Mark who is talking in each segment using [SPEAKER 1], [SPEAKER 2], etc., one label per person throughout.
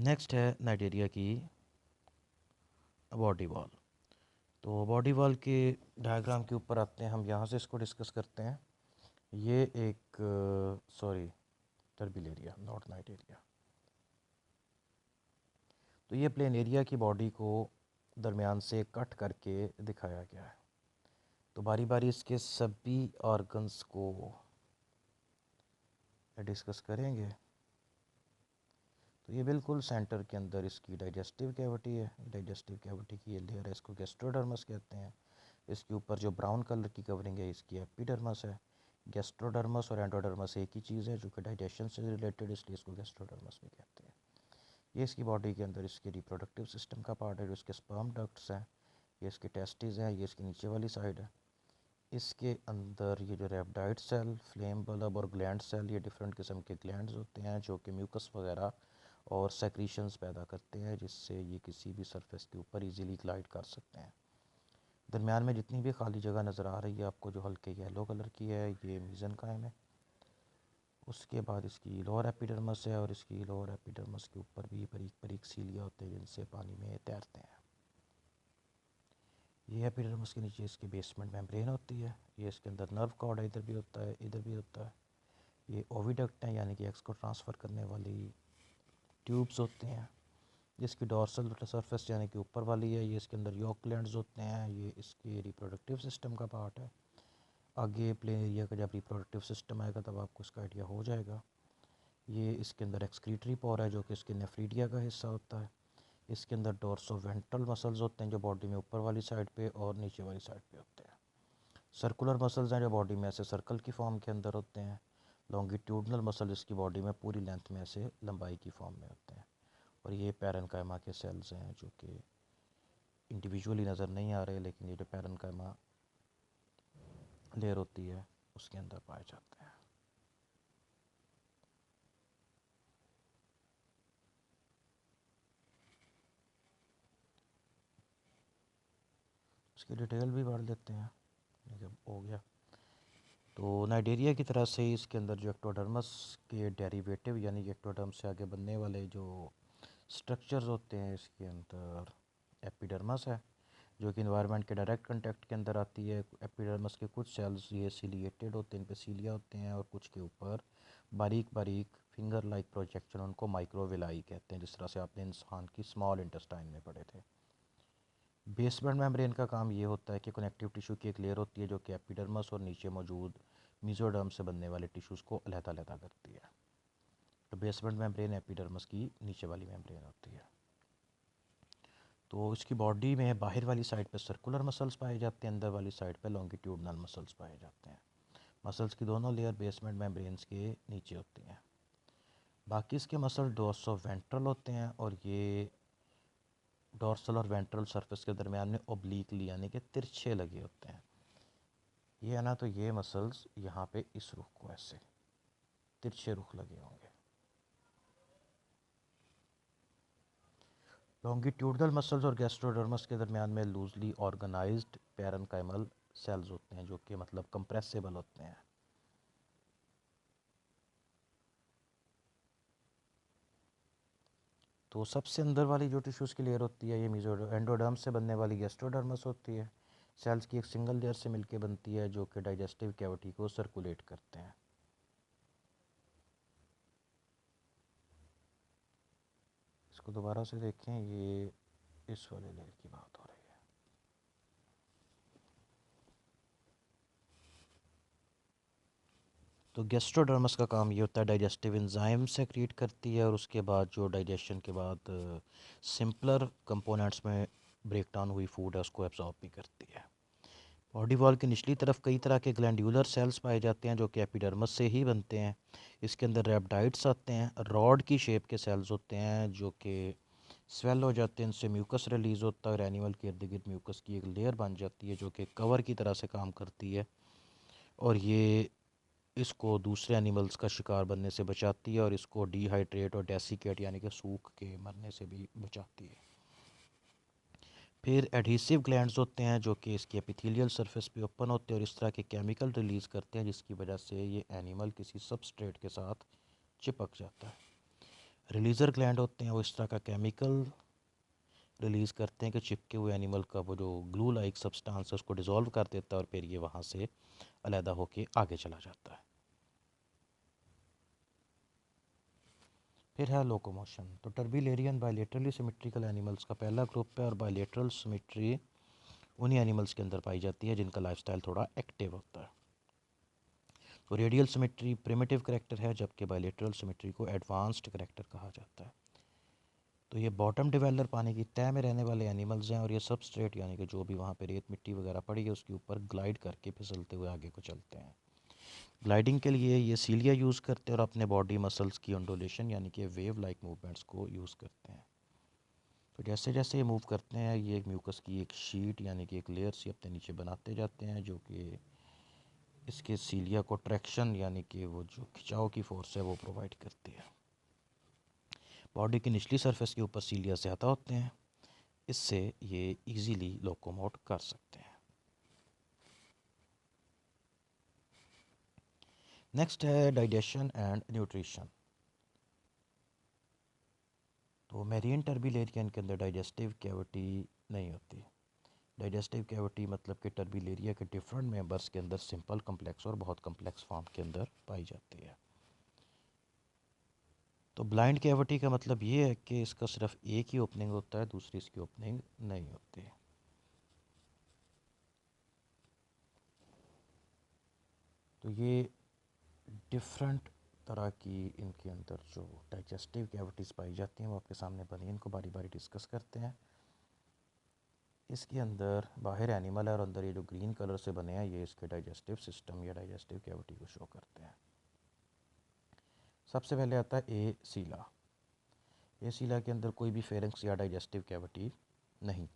[SPEAKER 1] Next है Nigeria की body wall. तो बॉडी वॉल के डायग्राम के ऊपर आते हैं, हम यहाँ से इसको डिस्कस करते हैं। ये एक सॉरी टर्बिल एरिया, नॉट नाइजीरिया। तो ये प्लेन एरिया की बॉडी को दरमियान से कट करके दिखाया गया है। तो बारी बारी इसके सभी ऑर्गन्स को डिस्कस करेंगे। तो ये बिल्कुल सेंटर के अंदर इसकी डाइजेस्टिव कैविटी है। डाइजेस्टिव कैविटी की ये लेयर है, इसको गैस्ट्रोडर्मस कहते हैं। इसके ऊपर जो ब्राउन कलर की कवरिंग है इसकी एपिडर्मस है। गैस्ट्रोडर्मस और एंडोडर्मस एक ही चीज़ है जो कि डाइजेशन से रिलेटेड, इसलिए इसको गैस्ट्रोडर्मस भी कहते हैं। ये इसकी बॉडी के अंदर इसके रिप्रोडक्टिव सिस्टम का पार्ट है, जो इसके स्पर्म डक्ट्स हैं। ये इसके टेस्टिस हैं, ये इसकी नीचे वाली साइड है। इसके अंदर ये जो रेप्टाइड सेल, फ्लेम बल्ब और ग्लैंड सेल, ये डिफरेंट किस्म के ग्लैंड्स होते हैं जो कि म्यूकस वगैरह और सेक्रीशंस पैदा करते हैं, जिससे ये किसी भी सरफेस के ऊपर इजीली ग्लाइड कर सकते हैं। दरमियान में जितनी भी खाली जगह नज़र आ रही है आपको, जो हल्के येलो कलर की है, ये मीज़ेनकाइम है। उसके बाद इसकी लोअर एपिडर्मस है, और इसकी लोअर एपिडर्मस के ऊपर भी बारीक बारीक सीलिया होते हैं जिनसे पानी में तैरते हैं। ये एपिडर्मिस के नीचे इसकी बेसमेंट मेम्ब्रेन होती है। ये इसके अंदर नर्व कॉर्ड है, इधर भी होता है, इधर भी होता है। ये ओविडक्ट हैं, यानी कि एक्स को ट्रांसफ़र करने वाली ट्यूब्स होते हैं। जिसकी डॉर्सल सरफेस यानी कि ऊपर वाली है, ये इसके अंदर यॉक ग्लैंड्स होते हैं। ये इसके रिप्रोडक्टिव सिस्टम का पार्ट है। आगे प्लेन एरिया का जब रिप्रोडक्टिव सिस्टम आएगा तब आपको इसका आइडिया हो जाएगा। ये इसके अंदर एक्सक्रीटरी पोर है जो कि इसके नेफ्रीडिया का हिस्सा होता है। इसके अंदर डोर्सोवेंट्रल मसल्स होते हैं जो बॉडी में ऊपर वाली साइड पे और नीचे वाली साइड पे होते हैं। सर्कुलर मसल्स हैं जो बॉडी में ऐसे सर्कल की फॉर्म के अंदर होते हैं। लॉन्गिट्यूडनल मसल इसकी बॉडी में पूरी लेंथ में ऐसे लंबाई की फॉर्म में होते हैं। और ये पैरेन्काइमा के सेल्स हैं जो कि इंडिविजुअली नज़र नहीं आ रहे, लेकिन ये जो पैरेन्काइमा लेयर होती है उसके अंदर पाए जाते हैं। उसकी डिटेल भी पढ़ लेते हैं जब हो गया। तो नाइजीरिया की तरह से ही इसके अंदर जो एक्टोडर्मस के डेरिवेटिव यानी कि एक्टोडर्म से आगे बनने वाले जो स्ट्रक्चर्स होते हैं, इसके अंदर एपिडर्मस है जो कि इन्वायरमेंट के डायरेक्ट कांटेक्ट के अंदर आती है। एपिडर्मस के कुछ सेल्स ये सिलिएटेड होते हैं, इन पे सीलिया होते हैं, और कुछ के ऊपर बारीक बारीक फिंगर लाइक प्रोजेक्शन, उनको माइक्रोविलाई कहते हैं, जिस तरह से आपने इंसान की स्मॉल इंटेस्टाइन में पढ़े थे। बेसमेंट मेम्ब्रेन का काम ये होता है कि कनेक्टिव टिश्यू की एक लेयर होती है जो कि एपिडर्मस और नीचे मौजूद मीजोडर्म से बनने वाले टिश्यूज़ को अलहदा-अलहदा करती है। तो बेसमेंट मेम्ब्रेन एपिडर्मस की नीचे वाली मेम्ब्रेन होती है। तो इसकी बॉडी में बाहर वाली साइड पे सर्कुलर मसल्स पाए जाते हैं, अंदर वाली साइड पे लॉन्गिट्यूडनल मसल्स पाए जाते हैं। मसल्स की दोनों लेयर बेसमेंट मेम्ब्रेन्स के नीचे होती हैं। बाकी इसके मसल डोर्सो वेंट्रल होते हैं, और ये डोर्सल और वेंट्रल सरफेस के दरमियान में ओब्लीकली यानी कि तिरछे लगे होते हैं। ये है ना, तो ये मसल्स यहाँ पे इस रुख को ऐसे तिरछे रुख लगे होंगे। लॉन्गिट्यूडनल मसल्स और गैस्ट्रोडर्मस के दरमियान में लूजली ऑर्गेनाइज्ड पैरेन्काइमल सेल्स होते हैं जो कि मतलब कंप्रेसिबल होते हैं। तो सबसे अंदर वाली जो टिश्यूज़ की लेयर होती है ये मीजो एंडोडर्म से बनने वाली गैस्ट्रोडर्मस होती है। सेल्स की एक सिंगल लेयर से मिलकर बनती है जो कि डाइजेस्टिव कैविटी को सर्कुलेट करते हैं। इसको दोबारा से देखें, ये इस वाले लेयर की बात हो रही है। तो गैस्ट्रोडर्मस का काम ये होता है, डाइजेस्टिव एंजाइम सेक्रीट करती है, और उसके बाद जो डाइजेशन के बाद सिंपलर कंपोनेंट्स में ब्रेक डाउन हुई फूड है उसको एब्जॉर्ब भी करती है। बॉडी वॉल की निचली तरफ कई तरह के ग्लैंड्यूलर सेल्स पाए जाते हैं जो कि एपिडर्मस से ही बनते हैं। इसके अंदर रेप्टाइड्स आते हैं, रॉड की शेप के सेल्स होते हैं जो कि स्वेल हो जाते हैं, इनसे म्यूकस रिलीज़ होता है और एनिमल के इर्द गिर्द म्यूकस की एक लेयर बन जाती है जो कि कवर की तरह से काम करती है, और ये इसको दूसरे एनिमल्स का शिकार बनने से बचाती है, और इसको डिहाइड्रेट और डेसिकेट यानी कि सूख के मरने से भी बचाती है। फिर एडहेसिव ग्लैंड्स होते हैं जो कि इसकी एपिथेलियल सरफेस पे ओपन होते हैं और इस तरह के केमिकल रिलीज़ करते हैं जिसकी वजह से ये एनिमल किसी सबस्ट्रेट के साथ चिपक जाता है। रिलीज़र ग्लैंड होते हैं, वो इस तरह का केमिकल रिलीज़ करते हैं कि चिपके हुए एनिमल का वो जो ग्लू लाइक सब्सटेंस है उसको डिज़ोल्व कर देता है और फिर ये वहाँ से अलहदा होके आगे चला जाता है। फिर है लोकोमोशन। तो टर्बिलेरियन बायलेटरली सिमेट्रिकल एनिमल्स का पहला ग्रुप है और बायलेटरल सिमेट्री उन्हीं एनिमल्स के अंदर पाई जाती है जिनका लाइफस्टाइल थोड़ा एक्टिव होता है। तो रेडियल सिमेट्री प्रिमिटिव करेक्टर है, जबकि बायलेटरल सिमेट्री को एडवांस्ड करेक्टर कहा जाता है। तो ये बॉटम डिवेलर पानी की तह में रहने वाले एनिमल्स हैं और ये सबस्ट्रेट यानी कि जो भी वहाँ पे रेत मिट्टी वगैरह पड़ी है उसके ऊपर ग्लाइड करके फिसलते हुए आगे को चलते हैं। ग्लाइडिंग के लिए ये सीलिया यूज़ करते हैं और अपने बॉडी मसल्स की ऑन्डोलेशन यानी कि वेव लाइक मूवमेंट्स को यूज़ करते हैं। तो जैसे जैसे ये मूव करते हैं ये एक म्यूकस की एक शीट यानी कि एक लेयर सी अपने नीचे बनाते जाते हैं जो कि इसके सीलिया को ट्रैक्शन यानी कि वो जो खिंचाव की फोर्स है वो प्रोवाइड करती है। बॉडी की निचली सरफेस के ऊपर सीलिया ज़्यादा होते हैं, इससे ये इजीली लोकोमोट कर सकते हैं। नेक्स्ट है डाइजेशन एंड न्यूट्रिशन। तो मैरीन टर्बिलेरियन के अंदर डाइजेस्टिव कैविटी नहीं होती। डाइजेस्टिव कैविटी मतलब कि टर्बिलेरिया के डिफरेंट मेंबर्स के अंदर सिंपल, कम्प्लेक्स और बहुत कम्प्लेक्स फॉर्म के अंदर पाई जाती है। तो ब्लाइंड कैविटी का मतलब ये है कि इसका सिर्फ एक ही ओपनिंग होता है, दूसरी इसकी ओपनिंग नहीं होती। तो ये डिफरेंट तरह की इनके अंदर जो डाइजेस्टिव कैविटीज़ पाई जाती हैं वो आपके सामने बनी, इनको बारी बारी डिस्कस करते हैं। इसके अंदर बाहर एनिमल है और अंदर ये जो ग्रीन कलर से बने हैं ये इसके डाइजेस्टिव सिस्टम या डाइजेस्टिव कैविटी को शो करते हैं। सबसे पहले आता है ए सीला। ए सीला के अंदर कोई भी फेरेंक्स या डाइजेस्टिव कैविटी नहीं।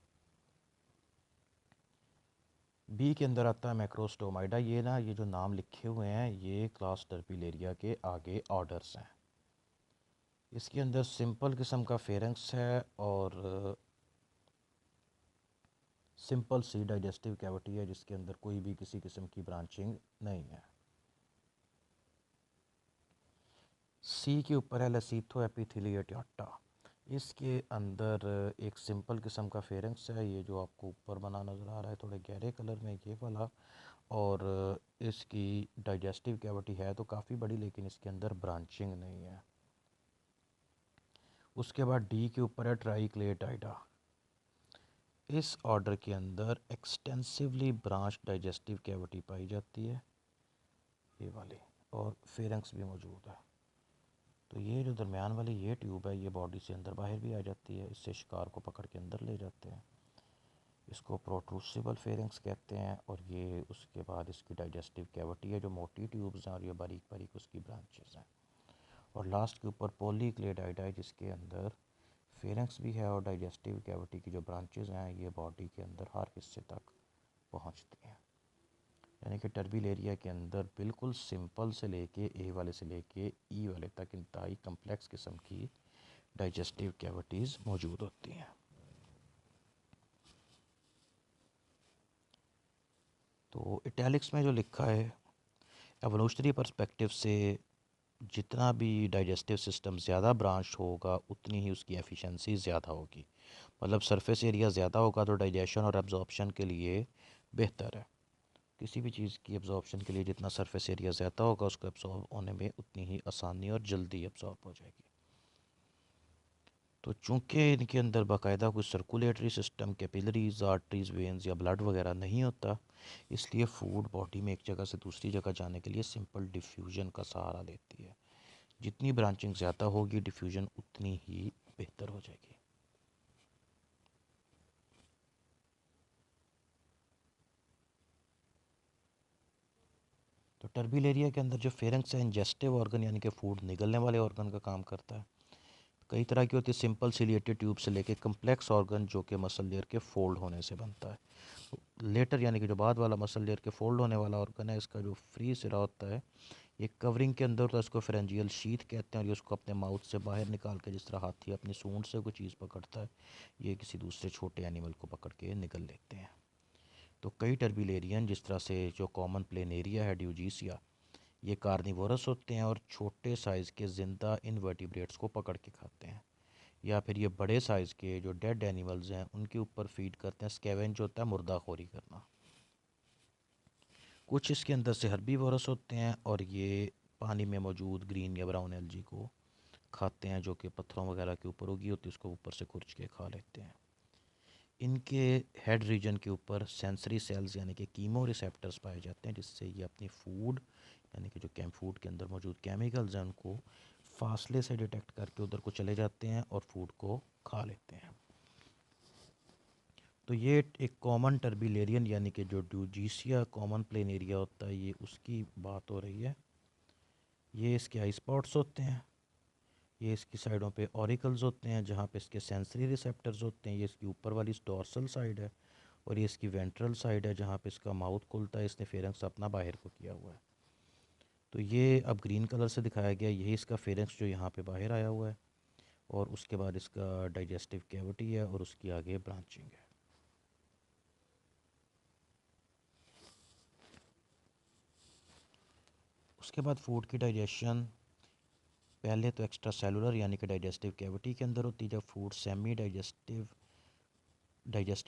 [SPEAKER 1] बी के अंदर आता है मैक्रोस्टोमाइडा। ये जो नाम लिखे हुए हैं ये क्लास टर्पिलेरिया के आगे ऑर्डर्स हैं। इसके अंदर सिंपल किस्म का फेरेंक्स है और सिंपल सी डाइजेस्टिव कैविटी है जिसके अंदर कोई भी किसी किस्म की ब्रांचिंग नहीं है। सी के ऊपर है लसीथो एपिथेलियटाटा। इसके अंदर एक सिंपल किस्म का फेरेंक्स है, ये जो आपको ऊपर बना नज़र आ रहा है थोड़े गहरे कलर में ये वाला, और इसकी डाइजेस्टिव कैविटी है तो काफ़ी बड़ी लेकिन इसके अंदर ब्रांचिंग नहीं है। उसके बाद डी के ऊपर है ट्राइक्लेटाइडा। इस ऑर्डर के अंदर एक्सटेंसिवली ब्रांच डाइजेस्टिव कैविटी पाई जाती है ये वाली, और फेरेंक्स भी मौजूद है। तो ये जो दरमियान वाली ये ट्यूब है ये बॉडी से अंदर बाहर भी आ जाती है, इससे शिकार को पकड़ के अंदर ले जाते हैं। इसको प्रोट्रूसिबल फेरेंक्स कहते हैं और ये उसके बाद इसकी डाइजेस्टिव कैविटी है जो मोटी ट्यूब्स हैं और ये बारीक बारीक उसकी ब्रांचेस हैं। और लास्ट के ऊपर पॉलीक्लेडाइड है जिसके अंदर फेरेंक्स भी है और डाइजेस्टिव कैविटी की जो ब्रांचेस हैं ये बॉडी के अंदर हर हिस्से तक पहुंचती हैं। यानी कि टर्बिलेरिया के अंदर बिल्कुल सिंपल से लेके ए वाले से लेके ई वाले तक इंतहाई कम्प्लेक्स किस्म की डाइजेस्टिव कैविटीज़ मौजूद होती हैं। तो इटैलिक्स में जो लिखा है, एवोल्यूशनरी पर्सपेक्टिव से जितना भी डाइजेस्टिव सिस्टम ज़्यादा ब्रांच होगा उतनी ही उसकी एफिशिएंसी ज़्यादा होगी। मतलब सरफेस एरिया ज़्यादा होगा तो डाइजेशन और एब्जॉर्प्शन के लिए बेहतर है। किसी भी चीज़ की एब्जॉर्प्शन के लिए जितना सरफेस एरिया ज़्यादा होगा उसको एब्जॉर्ब होने में उतनी ही आसानी और जल्दी एब्जॉर्ब हो जाएगी। तो चूँकि इनके अंदर बाकायदा कोई circulatory system, capillaries, arteries, veins या ब्लड वगैरह नहीं होता, इसलिए फूड बॉडी में एक जगह से दूसरी जगह जाने के लिए सिंपल डिफ्यूजन का सहारा लेती है। जितनी ब्रांचिंग ज़्यादा होगी डिफ्यूजन उतनी ही बेहतर हो जाएगी। तो टर्बिलेरिया के अंदर जो फेरेंक्स है इंजेस्टिव ऑर्गन यानी कि फूड निगलने वाले ऑर्गन का काम करता है। कई तरह की होती है, सिंपल सिलिएटेड ट्यूब से लेके कम्प्लेक्स ऑर्गन जो कि मसल लेयर के फोल्ड होने से बनता है। लेटर यानी कि जो बाद वाला मसल लेयर के फोल्ड होने वाला ऑर्गन है इसका जो फ्री सिरा होता है ये कवरिंग के अंदर होता है, इसको फेरेंजियल शीथ कहते हैं और ये उसको अपने माउथ से बाहर निकाल के जिस तरह हाथी अपनी सूंड से कोई चीज़ पकड़ता है ये किसी दूसरे छोटे एनिमल को पकड़ के निकल लेते हैं। तो कई टर्बिलेरियन जिस तरह से जो कॉमन प्लेन एरिया है ड्यूजीसिया ये कार्निवोरस होते हैं और छोटे साइज़ के ज़िंदा इनवर्टिब्रेट्स को पकड़ के खाते हैं, या फिर ये बड़े साइज़ के जो डेड एनिमल्स हैं उनके ऊपर फीड करते हैं। स्कैवेंज होता है मुर्दाखोरी करना। कुछ इसके अंदर से हर्बीवोरस होते हैं और ये पानी में मौजूद ग्रीन या ब्राउन एल्गी को खाते हैं, जो कि पत्थरों वगैरह के ऊपर उगी होती है, उसको ऊपर से खुरच के खा लेते हैं। इनके हेड रीजन के ऊपर सेंसरी सेल्स यानी कि कीमो रिसेप्टर्स पाए जाते हैं, जिससे ये अपनी फूड यानी कि जो फूड के अंदर मौजूद केमिकल्स हैं उनको फासले से डिटेक्ट करके उधर को चले जाते हैं और फूड को खा लेते हैं। तो ये एक कॉमन टर्बिलेरियन यानी कि जो ड्यूजीसिया कॉमन प्लेन एरिया होता है, ये उसकी बात हो रही है। ये इसके आई स्पॉट्स होते हैं, ये इसकी साइडों पे ऑरिकल्स होते हैं जहाँ पे इसके सेंसरी रिसेप्टर्स होते हैं। ये इसकी ऊपर वाली डोर्सल साइड है और ये इसकी वेंट्रल साइड है जहाँ पे इसका माउथ खुलता है। इसने फेरेंक्स अपना बाहर को किया हुआ है। तो ये अब ग्रीन कलर से दिखाया गया, यही इसका फेरेंक्स जो यहाँ पे बाहर आया हुआ है, और उसके बाद इसका डाइजेस्टिव कैविटी है और उसकी आगे ब्रांचिंग है। उसके बाद फूड की डाइजेशन पहले तो एक्स्ट्रा सेलुलर यानी कि डाइजेस्टिव कैविटी के अंदर होती है। जब फूड सेमी डाइजेस्टेड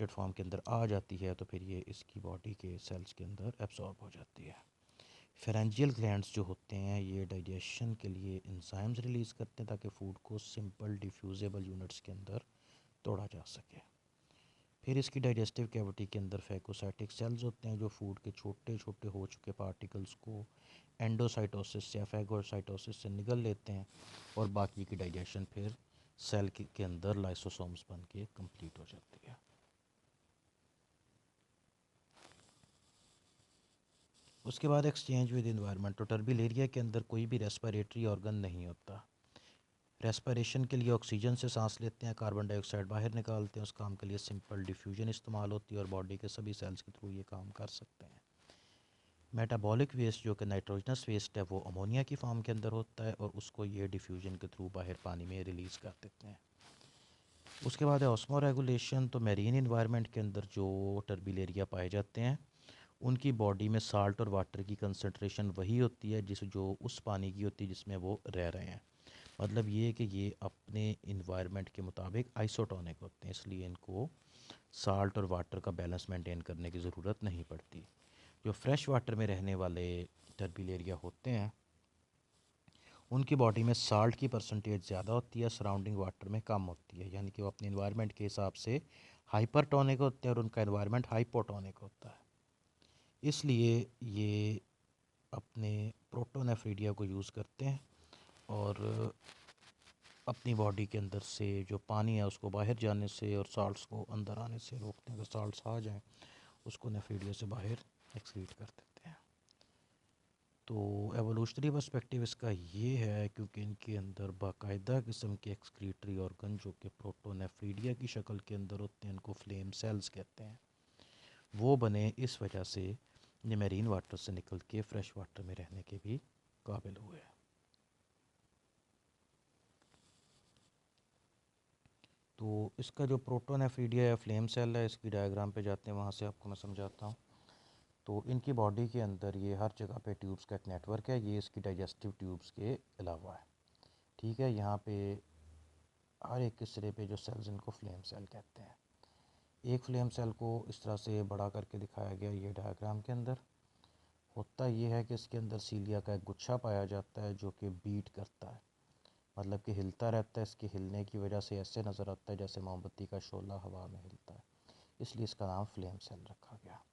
[SPEAKER 1] फॉर्म के अंदर आ जाती है तो फिर ये इसकी बॉडी के सेल्स के अंदर एब्जॉर्ब हो जाती है। फेरेंजियल ग्लैंड्स जो होते हैं ये डाइजेशन के लिए एंजाइम्स रिलीज़ करते हैं ताकि फूड को सिंपल डिफ्यूजेबल यूनिट्स के अंदर तोड़ा जा सके। फिर इसकी डाइजेस्टिव कैविटी के अंदर फैगोसाइटिक सेल्स होते हैं जो फूड के छोटे छोटे हो चुके पार्टिकल्स को एंडोसाइटोसिस या फैगोसाइटोसिस से निगल लेते हैं, और बाकी की डाइजेशन फिर सेल के अंदर लाइसोसोम्स बन के कंप्लीट हो जाती है। उसके बाद एक्सचेंज विद इन्वायरमेंट। तो टर्बिलेरिया के अंदर कोई भी रेस्पिरेटरी ऑर्गन नहीं होता। रेस्पिरेशन के लिए ऑक्सीजन से सांस लेते हैं, कार्बन डाइऑक्साइड बाहर निकालते हैं। उस काम के लिए सिंपल डिफ्यूजन इस्तेमाल होती है और बॉडी के सभी सेल्स के थ्रू ये काम कर सकते हैं। मेटाबॉलिक वेस्ट जो कि नाइट्रोजनस वेस्ट है वो अमोनिया की फॉर्म के अंदर होता है और उसको ये डिफ्यूजन के थ्रू बाहर पानी में रिलीज़ कर देते हैं। उसके बाद है ऑस्मो रेगुलेशन। तो मेरीन इन्वायरमेंट के अंदर जो टर्बिलेरिया पाए जाते हैं उनकी बॉडी में साल्ट और वाटर की कंसनट्रेशन वही होती है जिस जो उस पानी की होती है जिसमें वो रह रहे हैं। मतलब ये है कि ये अपने इन्वायरमेंट के मुताबिक आइसोटोनिक होते हैं, इसलिए इनको साल्ट और वाटर का बैलेंस मेंटेन करने की ज़रूरत नहीं पड़ती। जो फ्रेश वाटर में रहने वाले टर्बिलेरिया होते हैं उनकी बॉडी में साल्ट की परसेंटेज ज़्यादा होती है, सराउंडिंग वाटर में कम होती है, यानी कि वो अपने इन्वायरमेंट के हिसाब से हाइपरटोनिक होते हैं और उनका इन्वायरमेंट हाइपोटोनिक होता है। इसलिए ये अपने प्रोटोनेफ्रीडिया को यूज़ करते हैं और अपनी बॉडी के अंदर से जो पानी है उसको बाहर जाने से और साल्ट्स को अंदर आने से रोकते हैं। अगर साल्ट्स आ जाएं उसको नेफ्रीडिया से बाहर एक्सक्रीट कर देते हैं। तो एवोल्यूशनरी पर्सपेक्टिव इसका ये है क्योंकि इनके अंदर बाकायदा किस्म के एक्सक्रीटरी ऑर्गन जो कि प्रोटोनेफ्रीडिया की शक्ल के अंदर होते हैं, इनको फ्लेम सेल्स कहते हैं, वो बने इस वजह से ये मेरीन वाटर से निकल के फ्रेश वाटर में रहने के भी काबिल हुए। तो इसका जो प्रोटोनेफ्रीडिया या फ्लेम सेल है इसकी डायग्राम पे जाते हैं, वहाँ से आपको मैं समझाता हूँ। तो इनकी बॉडी के अंदर ये हर जगह पे ट्यूब्स का एक नेटवर्क है, ये इसकी डाइजेस्टिव ट्यूब्स के अलावा है। ठीक है, यहाँ पे हर एक के सिरे पे जो सेल्स इनको फ्लेम सेल कहते हैं। एक फ्लेम सेल को इस तरह से बड़ा करके दिखाया गया ये डायग्राम के अंदर। होता ये है कि इसके अंदर सीलिया का एक गुच्छा पाया जाता है जो कि बीट करता है, मतलब कि हिलता रहता है। इसके हिलने की वजह से ऐसे नज़र आता है जैसे मोमबत्ती का शोला हवा में हिलता है, इसलिए इसका नाम फ्लेम सेल रखा गया।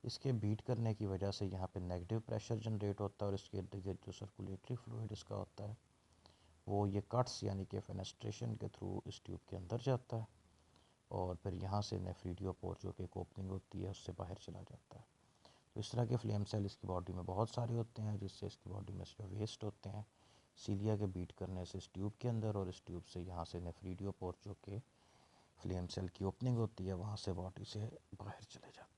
[SPEAKER 1] इसके बीट करने की वजह से यहाँ पे नेगेटिव प्रेशर जनरेट होता है और इसके इर्द गिर्द जो सर्कुलेटरी फ्लूइड इसका होता है वो ये कट्स यानी कि फेनेस्ट्रेशन के थ्रू इस ट्यूब के अंदर जाता है और फिर यहाँ से नेफ्रीडियो पोर जो कि एक ओपनिंग होती है उससे बाहर चला जाता है। तो इस तरह के फ्लेम सेल इसकी बॉडी में बहुत सारे होते हैं, जिससे इसकी बॉडी में जो वेस्ट होते हैं सीलिया के बीट करने से इस ट्यूब के अंदर, और इस ट्यूब से यहाँ से नेफ्रीडियो पोर जो कि फ्लेम सेल की ओपनिंग होती है वहाँ से बॉडी से बाहर चले जाते हैं।